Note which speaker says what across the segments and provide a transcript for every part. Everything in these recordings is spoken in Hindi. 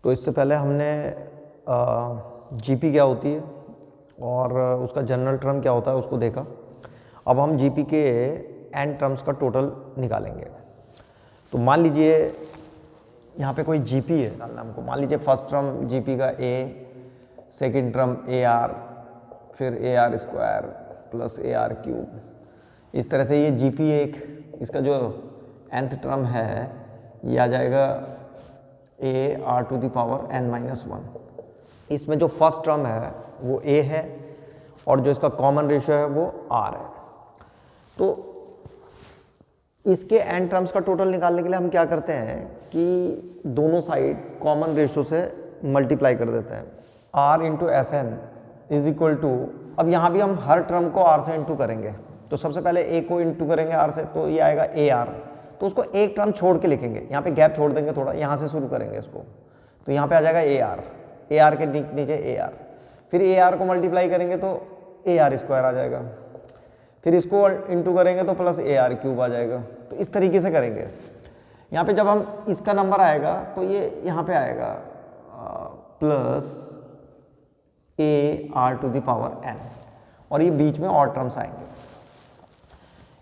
Speaker 1: तो इससे पहले हमने जीपी क्या होती है और उसका जनरल टर्म क्या होता है उसको देखा। अब हम जीपी के एन टर्म्स का टोटल निकालेंगे। तो मान लीजिए यहाँ पे कोई जीपी है डालना हमको। मान लीजिए फर्स्ट टर्म जीपी का ए, सेकंड टर्म ए आर, फिर A R square plus a are cube. इस तरह से ये जीपी एक, इसका जो nth टर्म है ये आ जाएगा a are to the power n minus one. इसमें जो फर्स्ट टर्म है वो a है और जो इसका कॉमन रेशियो है वो r है। तो इसके n टर्म्स का टोटल निकालने के लिए हम क्या करते हैं कि दोनों साइड कॉमन रेशियो से मल्टीप्लाई कर देते हैं। r into S n is equal to, अब यहाँ भी हम हर टर्म को r से इंटू करेंगे। तो सबसे पहले a को इंटू करेंगे r से, तो ये आएगा ए आर। तो उसको एक टर्म छोड़ के लिखेंगे, यहाँ पे गैप छोड़ देंगे थोड़ा, यहाँ से शुरू करेंगे इसको। तो यहाँ पे आ जाएगा ए आर के नीचे ए आर, फिर ए आर को मल्टीप्लाई करेंगे तो ए आर स्क्वायर आ जाएगा, फिर इसको इंटू करेंगे तो प्लस ए आर क्यूब आ जाएगा। तो इस तरीके से करेंगे। यहाँ पे जब हम इसका नंबर आएगा तो ये यहाँ पे आएगा plus a are to the power n, और ये बीच में और टर्म्स आएंगे।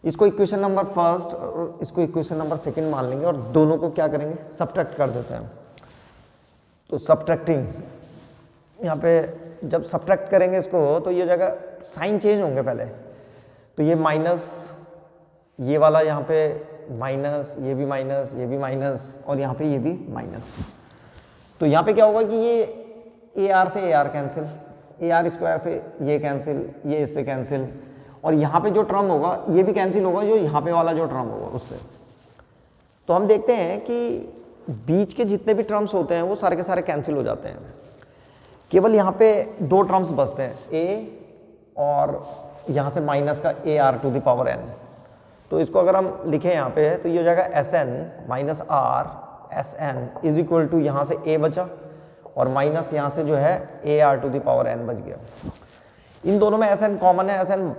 Speaker 1: इसको इक्वेशन नंबर फर्स्ट और इसको इक्वेशन नंबर सेकंड मान लेंगे और दोनों को क्या करेंगे, सब्ट्रैक्ट कर देते हैं। तो सब्ट्रैक्टिंग, यहाँ पे जब सब्ट्रैक्ट करेंगे इसको तो ये जगह साइन चेंज होंगे पहले। तो ये माइनस, ये वाला यहाँ पे माइनस, ये भी माइनस, ये भी माइनस, और यहाँ पे ये भी माइनस। तो यहाँ पे क्या होगा कि ये ए आर से A R cancel, A R square से ये कैंसिल, ये इससे कैंसिल, और यहाँ पे जो टर्म होगा ये भी कैंसिल होगा, जो यहाँ पे वाला जो टर्म होगा उससे। तो हम देखते हैं कि बीच के जितने भी टर्म्स होते हैं वो सारे के सारे कैंसिल हो जाते हैं। केवल यहाँ पे दो टर्म्स बचते हैं, ए और यहाँ से माइनस का a are to the power n. तो इसको अगर हम लिखें यहाँ पे तो ये हो जाएगा S n minus r S n is equal to, यहाँ से ए बचा और माइनस यहाँ से जो है A are to the power N बच गया। इन दोनों में एस एन कॉमन है, एस एन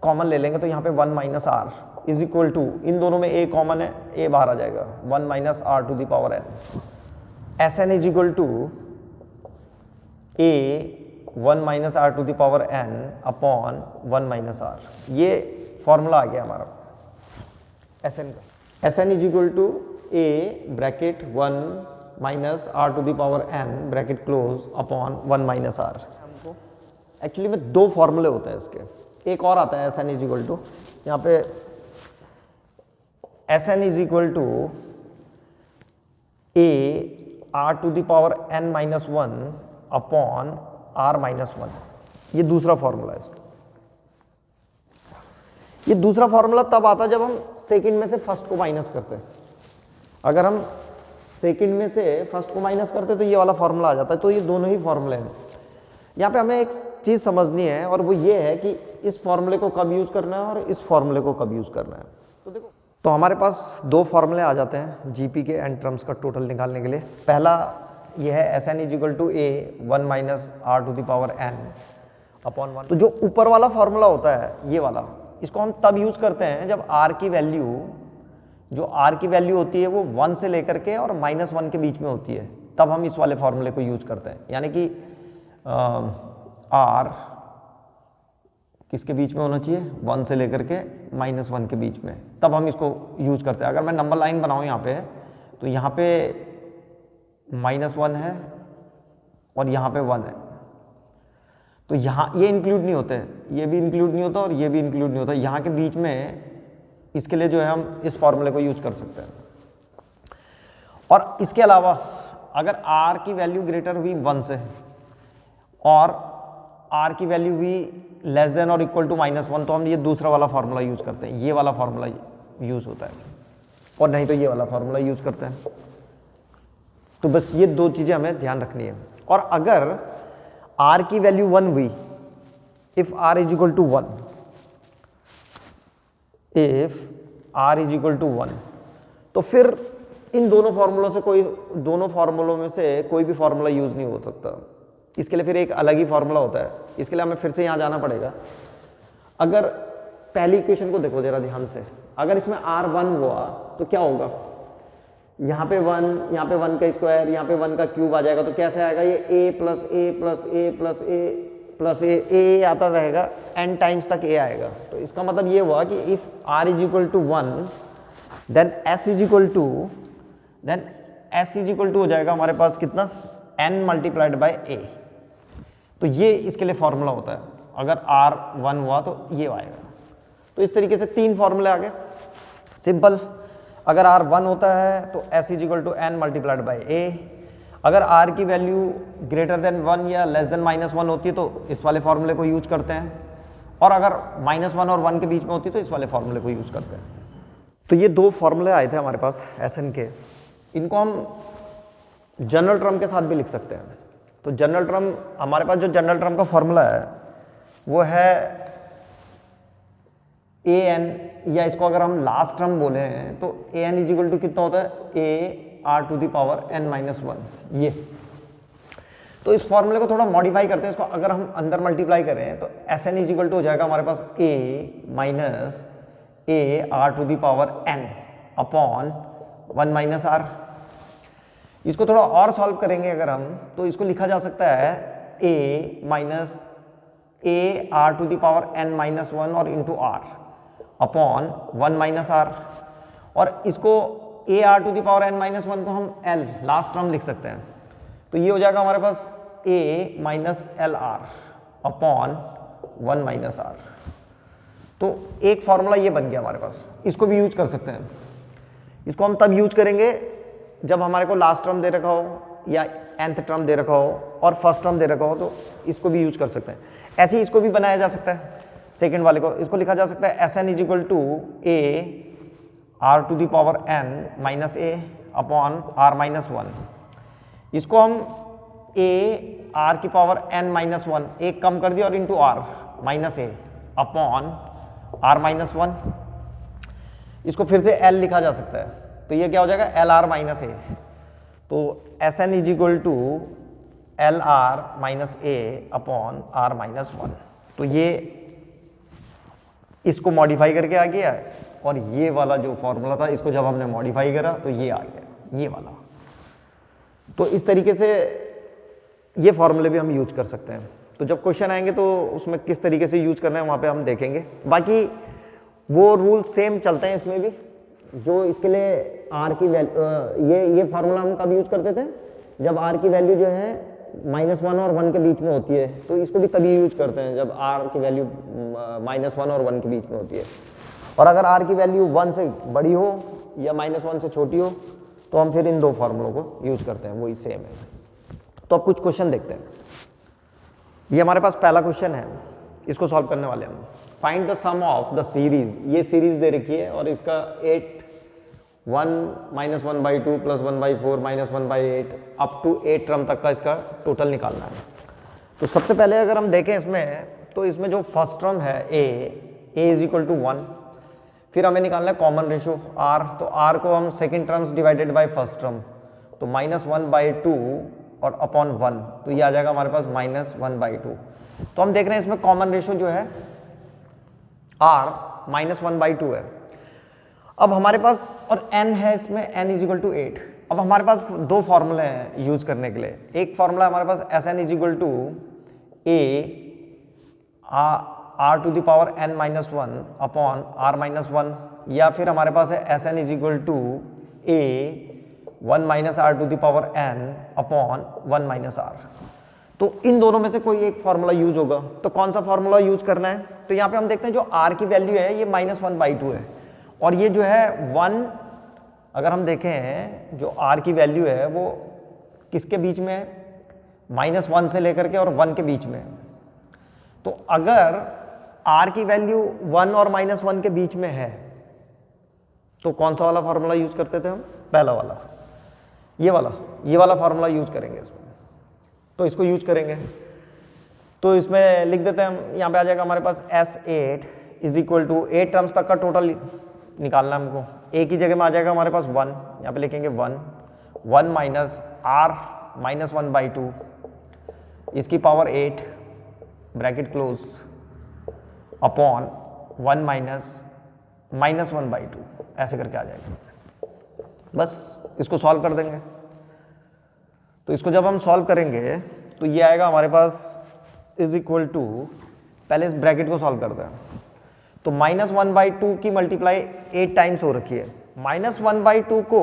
Speaker 1: कॉमन ले लेंगे तो यहाँ पे 1 minus R is equal to, इन दोनों में ए कॉमन है, ए बाहर आ जाएगा 1 minus r to the power n. S n is equal to a 1 minus r to the power n upon 1 minus r. ये फॉर्मूला आ गया हमारा एस एन का। S n is equal to a bracket 1 minus r to the power n bracket close upon 1 minus r. Actually में दो फॉर्मूले होते हैं इसके, एक और आता है S n is equal to, यहाँ पे S n is equal to a are to the power n minus one upon r minus one. ये दूसरा फॉर्मूला है इसका। ये दूसरा फॉर्मूला तब आता है जब हम सेकंड में से फर्स्ट को माइनस करते हैं। अगर हम सेकंड में से फर्स्ट को माइनस करते हैं तो ये वाला फॉर्मूला आ जाता है। तो ये दोनों ही फॉर्मूले हैं। यहाँ पे हमें एक चीज़ समझनी है और वो ये है कि इस फॉर्मूले को कब यूज़ करना है और इस फॉर्मूले को कब यूज़ करना है। तो देखो, तो हमारे पास दो फॉर्मूले आ जाते हैं जीपी के एन टर्म्स का टोटल निकालने के लिए। पहला ये है S n is equal to a 1 minus r to the power n upon 1। तो जो ऊपर वाला फॉर्मूला होता है ये वाला, इसको हम तब यूज़ करते हैं जब आर की वैल्यू, जो आर की वैल्यू होती है वो 1 से लेकर के और -1 के बीच में होती है, तब हम इस वाले फॉर्मूले को यूज़ करते हैं। यानी कि आर किसके बीच में होना चाहिए, 1 से लेकर के -1 के बीच में, तब हम इसको यूज़ करते हैं। अगर मैं नंबर लाइन बनाऊँ यहाँ पे, तो यहाँ पे -1 है और यहाँ पे 1 है, तो यहाँ ये इंक्लूड नहीं होते, ये भी इंक्लूड नहीं होता और ये भी इंक्लूड नहीं होता। यहाँ के बीच में इसके लिए जो है हम इस फॉर्मूले को यूज़ कर सकते हैं। और इसके अलावा अगर आर की वैल्यू ग्रेटर हुई 1 से और आर की वैल्यू हुई लेस देन और इक्वल टू -1, तो हम ये दूसरा वाला फार्मूला यूज़ करते हैं। ये वाला फार्मूला यूज़ होता है, और नहीं तो ये वाला फार्मूला यूज़ करते हैं। तो बस ये दो चीज़ें हमें ध्यान रखनी है। और अगर आर की वैल्यू 1 हुई, if r is equal to 1, if r is equal to 1, तो फिर इन दोनों फार्मूलों से दोनों फार्मूलों में से कोई भी फार्मूला यूज़ नहीं हो सकता। इसके लिए फिर एक अलग ही फार्मूला होता है। इसके लिए हमें फिर से यहाँ जाना पड़ेगा। अगर पहली इक्वेशन को देखो जरा ध्यान से, अगर इसमें R1 हुआ तो क्या होगा, यहाँ पे 1, यहाँ पे 1 का स्क्वायर, यहाँ पे 1 का क्यूब आ जाएगा। तो कैसे आएगा ये a plus A plus A plus A plus A आता रहेगा, n टाइम्स तक a आएगा। तो इसका मतलब ये हुआ कि if r is equal to 1 then s is equal to हो जाएगा हमारे पास कितना, n मल्टीप्लाइड बाय a। तो ये इसके लिए फॉर्मूला होता है, अगर r 1 हुआ तो ये आएगा। तो इस तरीके से 3 फॉर्मूले आ गए सिंपल। अगर r 1 होता है तो s is equal to n multiplied by a। अगर r की वैल्यू ग्रेटर देन 1 या लेस देन -1 होती है तो इस वाले फॉर्मूले को यूज करते हैं, और अगर -1 और 1 के बीच में होती है तो इस वाले फॉर्मूले को यूज करते हैं। तो ये 2 फॉर्मूले आए थे हमारे पास Sn के, इनको हम जनरल टर्म के साथ भी लिख सकते हैं। तो जनरल टर्म, हमारे पास जो जनरल टर्म का फॉर्मूला है वो है an, या इसको अगर हम लास्ट टर्म बोले हैं तो an इज इक्वल टू कितना होता है, a r to the power n minus 1। ये तो इस फॉर्मूले को थोड़ा मॉडिफाई करते हैं, इसको अगर हम अंदर मल्टीप्लाई करें तो Sn इज इक्वल टू हो जाएगा हमारे पास a minus a r to the power n upon 1 minus r। इसको थोड़ा और सॉल्व करेंगे अगर हम, तो इसको लिखा जा सकता है a minus a r to the power n minus 1 और into r upon 1 minus r, और इसको a r to the power n minus 1 को हम l लास्ट टर्म लिख सकते हैं। तो ये हो जाएगा हमारे पास a minus L R upon 1 minus r। तो एक फॉर्मूला ये बन गया हमारे पास, इसको भी यूज कर सकते हैं। इसको हम तब यूज करेंगे जब हमारे को लास्ट टर्म दे रखा हो या nth टर्म दे रखा हो और फर्स्ट टर्म दे रखा हो, तो इसको भी यूज कर सकते हैं। ऐसे ही इसको भी बनाया जा सकता है, सेकेंड वाले को, इसको लिखा जा सकता है Sn is equal to a r to the power n minus a upon r minus 1। इसको हम a r की पावर n माइनस 1 एक कम कर दिया और into r minus a upon r minus 1। इसको फिर से l लिखा जा सकता है, तो ये क्या हो जाएगा एल आर माइनस ए। तो Sn is equal to l r minus a upon r minus 1। तो ये इसको मॉडिफाई करके आ गया, और ये वाला जो फॉर्मूला था इसको जब हमने मॉडिफाई करा तो ये आ गया, ये वाला। तो इस तरीके से ये फॉर्मूले भी हम यूज कर सकते हैं। तो जब क्वेश्चन आएंगे तो उसमें किस तरीके से यूज करना है वहाँ पे हम देखेंगे। बाकी वो रूल सेम चलते हैं इसमें भी, जो इसके लिए r की वैल्यू, ये फार्मूला हम कब यूज करते थे, जब r की वैल्यू जो है -1 और 1 के बीच में होती है, तो इसको भी तभी यूज करते हैं जब r की वैल्यू -1 और 1 के बीच में होती है। और अगर r की वैल्यू 1 से बड़ी हो या -1 से छोटी हो तो हम फिर इन 2 फार्मूलों को यूज करते हैं, वही सेम है। तो अब कुछ क्वेश्चन देखते हैं। ये हमारे पास पहला क्वेश्चन है, इसको सॉल्व करने वाले हम। Find the sum of the series, ये सीरीज दे रखी है और इसका 8 1 minus 1/2 plus 1/4 minus 1/8 up to 8 term तक का इसका टोटल निकालना है। तो सबसे पहले अगर हम देखें इसमें, तो इसमें जो फर्स्ट टर्म है a इज इक्वल टू 1, फिर हमें निकालना है कॉमन रेशो r। तो r को हम second terms divided by first term, तो -1/2 और अपॉन 1, तो ये आ जाएगा हमारे पास -1/2। तो हम देख रहे हैं इसमें कॉमन रेशो जो है r -1/2 है। अब हमारे पास और n है इसमें, n इज इक्वल टू 8। अब हमारे पास 2 फॉर्मूले हैं यूज करने के लिए। एक फॉर्मूला हमारे पास Sn is equal to a r to the power n minus 1 upon r minus 1, या फिर हमारे पास है Sn is equal to a 1 minus r to the power n upon 1 minus r। तो इन दोनों में से कोई एक फॉर्मूला यूज होगा। तो कौन सा फॉर्मूला यूज करना है, तो यहाँ पे हम देखते हैं जो r की वैल्यू है ये -1/2 है, और ये जो है 1, अगर हम देखें जो r की वैल्यू है वो किसके बीच में है, -1 से लेकर के और 1 के बीच में। तो अगर r की वैल्यू 1 और -1 के बीच में है तो कौन सा वाला फॉर्मूला यूज करते थे हम, पहला वाला, ये वाला फॉर्मूला यूज करेंगे इसमें। तो इसको यूज करेंगे, तो इसमें लिख देते हैं हम, यहाँ पे आ जाएगा हमारे पास S8 is equal to 8 terms तक का टोटल निकालना है हमको। a की जगह में आ जाएगा हमारे पास 1, यहाँ पे लिखेंगे 1 माइनस r -1/2 इसकी power 8 bracket close upon 1 minus -1/2 ऐसे करके आ जाएगा। बस इसको सॉल्व कर देंगे। तो इसको जब हम सॉल्व करेंगे तो ये आएगा हमारे पास इज इक्वल टू, पहले इस ब्रैकेट को सॉल्व करते हैं। तो -1/2 की मल्टीप्लाई 8 टाइम्स हो रखी है। -1/2 को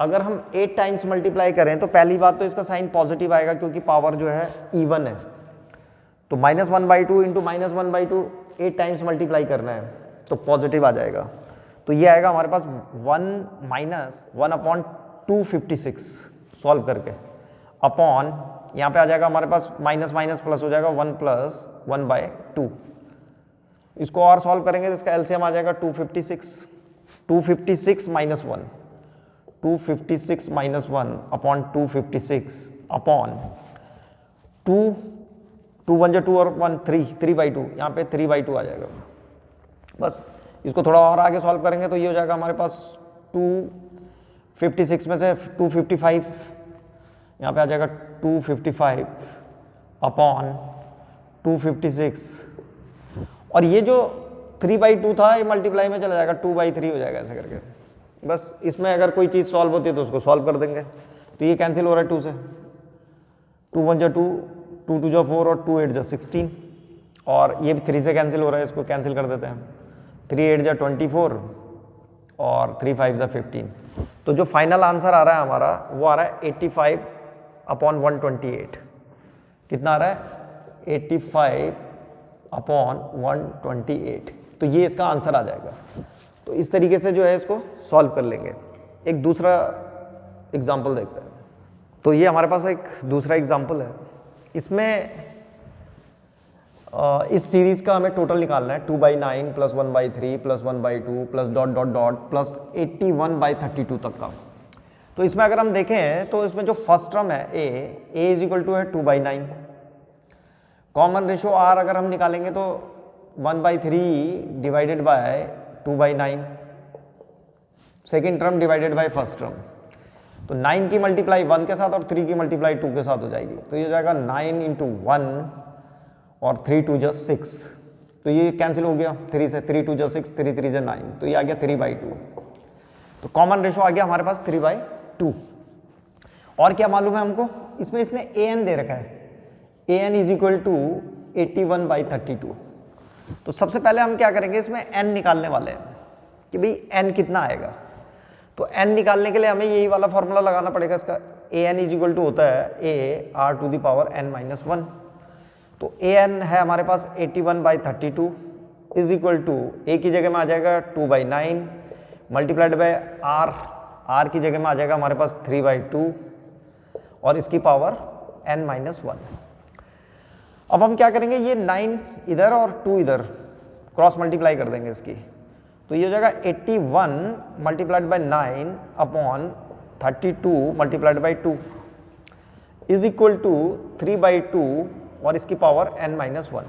Speaker 1: अगर हम 8 टाइम्स मल्टीप्लाई करें तो पहली बात तो इसका साइन पॉजिटिव आएगा क्योंकि पावर जो है इवन है। तो -1/2 इंटू -1/2 8 टाइम्स मल्टीप्लाई करना है तो पॉजिटिव आ जाएगा। तो ये आएगा हमारे पास 1-1/256 सॉल्व करके अपॉन, यहाँ पे आ जाएगा हमारे पास माइनस माइनस प्लस हो जाएगा 1 + 1/2। इसको और सॉल्व करेंगे तो इसका एलसीएम आ जाएगा 256 -1 256 - 1 अपॉन 256 अपॉन 2 1 जो 2 और 1 3/2, यहाँ पे 3/2 आ जाएगा। बस इसको थोड़ा और आगे सॉल्व करेंगे तो ये हो जाएगा हमारे पास 256 में से 255, यहाँ पे आ जाएगा 255 अपॉन 256, और ये जो 3/2 था ये मल्टीप्लाई में चला जाएगा 2/3 हो जाएगा ऐसे करके। बस इसमें अगर कोई चीज़ सॉल्व होती है तो उसको सॉल्व कर देंगे। तो ये कैंसिल हो रहा है 2 से, 2 1 जो 2, 2 2 जो 4 और 2 8 जो 16, और ये भी 3 से कैंसिल हो रहा है, इसको कैंसिल कर देते हैं। 3 8 जो 24 और 3 5 जो 15। तो जो फाइनल आंसर आ रहा है हमारा वो आ रहा है 85/128। कितना आ रहा है? 85/128। तो ये इसका आंसर आ जाएगा। तो इस तरीके से जो है इसको सॉल्व कर लेंगे। एक दूसरा एग्जाम्पल देखते हैं। तो ये हमारे पास एक दूसरा एग्जाम्पल है। इसमें इस सीरीज का हमें टोटल निकालना है 2/9 + 1/3 + 1/2 + ... प्लस 81/32 तक का। तो इसमें अगर हम देखें तो इसमें जो फर्स्ट टर्म है a इज इक्वल टू है 2/9। कॉमन रेशो r अगर हम निकालेंगे तो 1/3 divided by 2/9, second term divided by first term. तो 9 की मल्टीप्लाई 1 के साथ और 3 की मल्टीप्लाई 2 के साथ हो जाएगी। तो ये हो जाएगा 9 × 1 और 3 2 जो 6, तो ये कैंसिल हो गया 3 से, 3 2 जो 6, 3 3 जो 9, तो ये आ गया 3/2। तो कॉमन रेशो आ गया हमारे पास 3/2। और क्या मालूम है हमको? इसमें इसने an दे रखा है, an इज इक्वल टू 81/32। तो सबसे पहले हम क्या करेंगे, इसमें n निकालने वाले हैं कि भाई n कितना आएगा। तो n निकालने के लिए हमें यही वाला फॉर्मूला लगाना पड़ेगा। इसका an इज इक्वल टू होता है a r⁴n - 1। तो an है हमारे पास 81/32 इज इक्वल टू a की जगह में आ जाएगा 2/9 मल्टीप्लाइड बाय r की जगह में आ जाएगा हमारे पास 3/2 और इसकी पावर n - 1। अब हम क्या करेंगे, ये 9 इधर और 2 इधर क्रॉस मल्टीप्लाई कर देंगे इसकी। तो ये हो जाएगा 81 multiplied by 9 upon 32 multiplied by 2 is equal to 3/2 और इसकी पावर n - 1।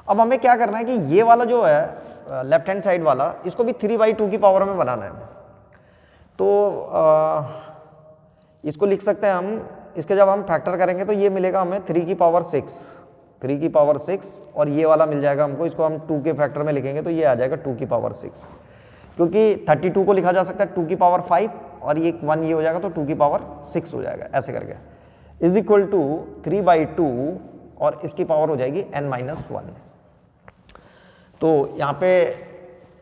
Speaker 1: अब हमें क्या करना है कि ये वाला जो है लेफ्ट हैंड साइड वाला, इसको भी 3/2 की पावर में बनाना है। तो इसको लिख सकते हैं हम, इसके जब हम फैक्टर करेंगे तो ये मिलेगा हमें 3 की पावर 6 और ये वाला मिल जाएगा हमको। इसको हम 2 के फैक्टर में लिखेंगे तो ये आ जाएगा 2 की पावर 6, क्योंकि 32 को लिखा जा सकता है 2 की पावर 5 और ये 1 ये हो जाएगा तो 2 की पावर 6 हो जाएगा ऐसे करके, इज इक्वल टू 3/2 और इसकी पावर हो जाएगी n - 1। तो यहाँ पे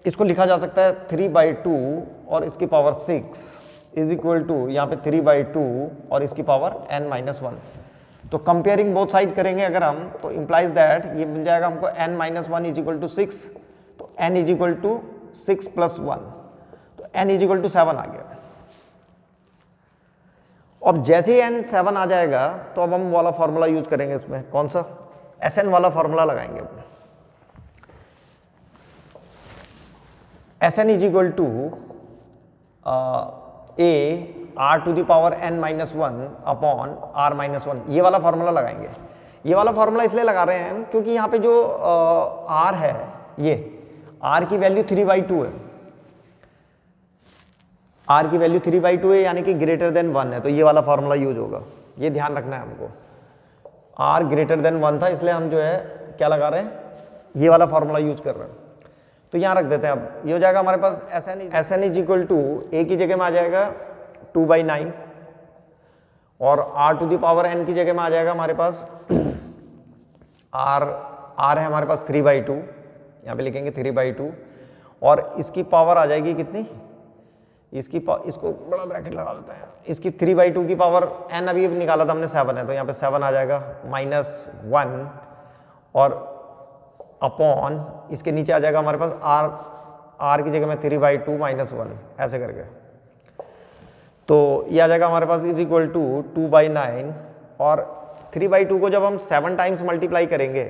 Speaker 1: इसको लिखा जा सकता है 3/2 और इसकी पावर 6 इज इक्वल टू यहाँ पे 3/2 और इसकी पावर n - 1। तो कंपेयरिंग बोथ साइड करेंगे अगर हम, तो इम्प्लाइज दैट ये मिल जाएगा हमको n - 1 इज इक्वल टू 6। तो n इज इक्वल टू 6 + 1, तो n इज इक्वल टू 7 आ गया। अब जैसे ही n 7 आ जाएगा तो अब हम वाला फॉर्मूला यूज करेंगे। इसमें कौन सा? Sn वाला फॉर्मूला लगाएंगे। Sn is equal to a r⁴n - 1 upon r - 1, ये वाला फॉर्मूला लगाएंगे। ये वाला फॉर्मूला इसलिए लगा रहे हैं हम क्योंकि यहाँ पे जो r है, ये r की वैल्यू 3/2 है, r की वैल्यू 3/2 है यानी कि ग्रेटर देन 1 है, तो ये वाला फॉर्मूला यूज होगा। ये ध्यान रखना है हमको, r ग्रेटर देन 1 था इसलिए हम जो है क्या लगा रहे हैं, ये वाला फॉर्मूला यूज कर रहे हैं। तो यहाँ रख देते हैं। अब ये हो जाएगा हमारे पास Sn is equal to a की जगह में आ जाएगा 2/9 और r to the power n की जगह में आ जाएगा हमारे पास r है हमारे पास 3/2, यहाँ पे लिखेंगे 3/2 और इसकी पावर आ जाएगी कितनी, इसको बड़ा ब्रैकेट लगा देते हैं, इसकी 3/2 की पावर n अभी निकाला था हमने 7 है, तो यहाँ पे 7 आ जाएगा -1 और अपॉन इसके नीचे आ जाएगा हमारे पास r की जगह में 3/2 -1 ऐसे करके, तो ये आ जाएगा हमारे पास इज इक्वल टू 2/9 और 3/2 को जब हम 7 टाइम्स मल्टीप्लाई करेंगे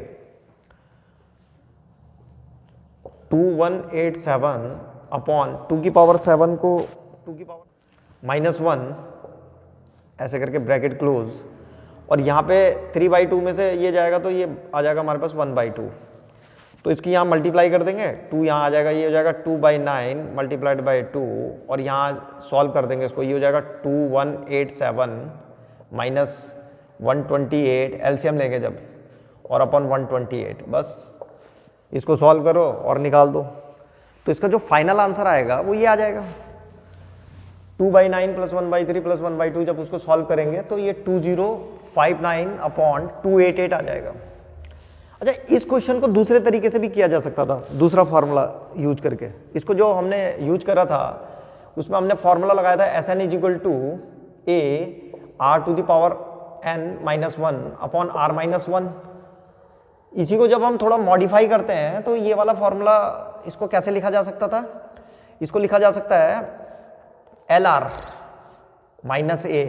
Speaker 1: 2187 अपॉन 2 की पावर 7 को 2 की पावर -1 ऐसे करके ब्रैकेट क्लोज और यहाँ पे 3/2 में से ये जाएगा तो ये आ जाएगा हमारे पास 1/2, तो इसकी यहाँ मल्टीप्लाई कर देंगे, 2 यहाँ आ जाएगा, ये हो जाएगा 2/9 मल्टीप्लाइड बाई 2 और यहाँ सॉल्व कर देंगे इसको, ये हो जाएगा 2187 माइनस 128 एलसीएम लेंगे जब और अपॉन 128, बस इसको सॉल्व करो और निकाल दो, तो इसका जो फाइनल आंसर आएगा वो ये आ जाएगा 2/9 + 1/3 + 1/2, जब उसको सॉल्व करेंगे तो ये 2059 अपॉन 288 आ जाएगा। अच्छा, इस क्वेश्चन को दूसरे तरीके से भी किया जा सकता था, दूसरा फार्मूला यूज करके, इसको जो हमने यूज करा था उसमें हमने फार्मूला लगाया था SN = A r to the power n -1 upon r -1। इसी को जब हम थोड़ा मॉडिफाई करते हैं तो ये वाला फार्मूला, इसको कैसे लिखा जा सकता था, इसको लिखा जा सकता है LR - A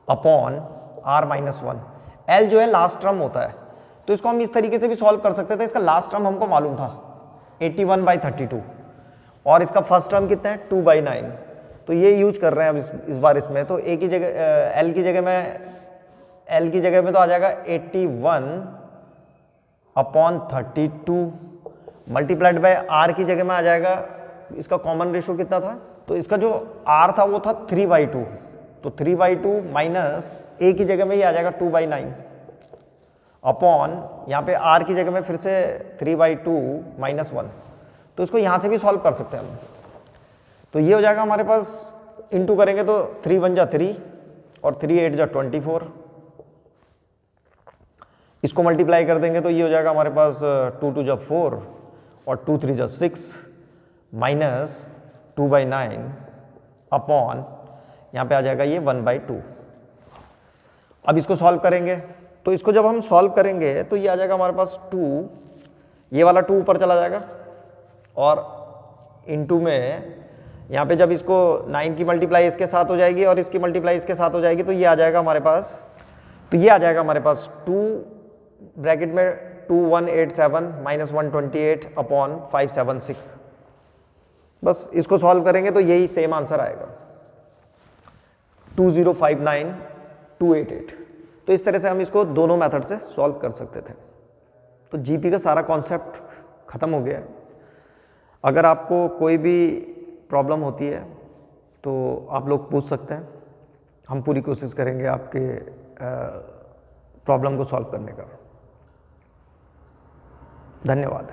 Speaker 1: upon r -1। L जो है लास्ट टर्म होता है, तो इसको हम इस तरीके से भी सॉल्व कर सकते थे, इसका लास्ट टर्म हमको मालूम था 81/32 और इसका फर्स्ट टर्म कितना है 2/9, तो ये यूज कर रहे हैं अब इस बार इसमें, तो A की जगह L की जगह में तो आ जाएगा 81 अपॉन 32 मल्टीप्लाइड बाय R की जगह में आ जाएगा, इसका कॉमन रेशो कितना था, तो इसका जो R था वो था 3/2, तो 3/2 माइनस A की जगह में ये आ जाएगा 2/9 अपॉन यहाँ पे R की जगह में फिर से 3/2 -1, तो इसको यहाँ से भी सॉल्व कर सकते हैं हम, तो ये हो जाएगा हमारे पास, इंटू करेंगे तो 3 × 3 और 3 × 8 = 24, इसको मल्टीप्लाई कर देंगे तो ये हो जाएगा हमारे पास 2 × 2 = 4 और 2 × 3 = 6 माइनस 2/9 अपॉन यहाँ पे आ जाएगा ये 1/2। अब इसको सॉल्व करेंगे, तो इसको जब हम सॉल्व करेंगे तो ये आ जाएगा हमारे पास 2, ये वाला 2 ऊपर चला जाएगा और इनटू में यहाँ पे जब इसको 9 की मल्टीप्लाई इसके साथ हो जाएगी और इसकी मल्टीप्लाई इसके साथ हो जाएगी, तो ये आ जाएगा हमारे पास, तो ये आ जाएगा हमारे पास 2 ब्रैकेट में 2187 माइनस 128 अपॉन 576, बस इसको सॉल्व करेंगे तो यही सेम आंसर आएगा 2059288। तो इस तरह से हम इसको दोनों मेथड से सॉल्व कर सकते थे। तो जीपी का सारा कॉन्सेप्ट ख़त्म हो गया है। अगर आपको कोई भी प्रॉब्लम होती है तो आप लोग पूछ सकते हैं, हम पूरी कोशिश करेंगे आपके प्रॉब्लम को सॉल्व करने का। धन्यवाद।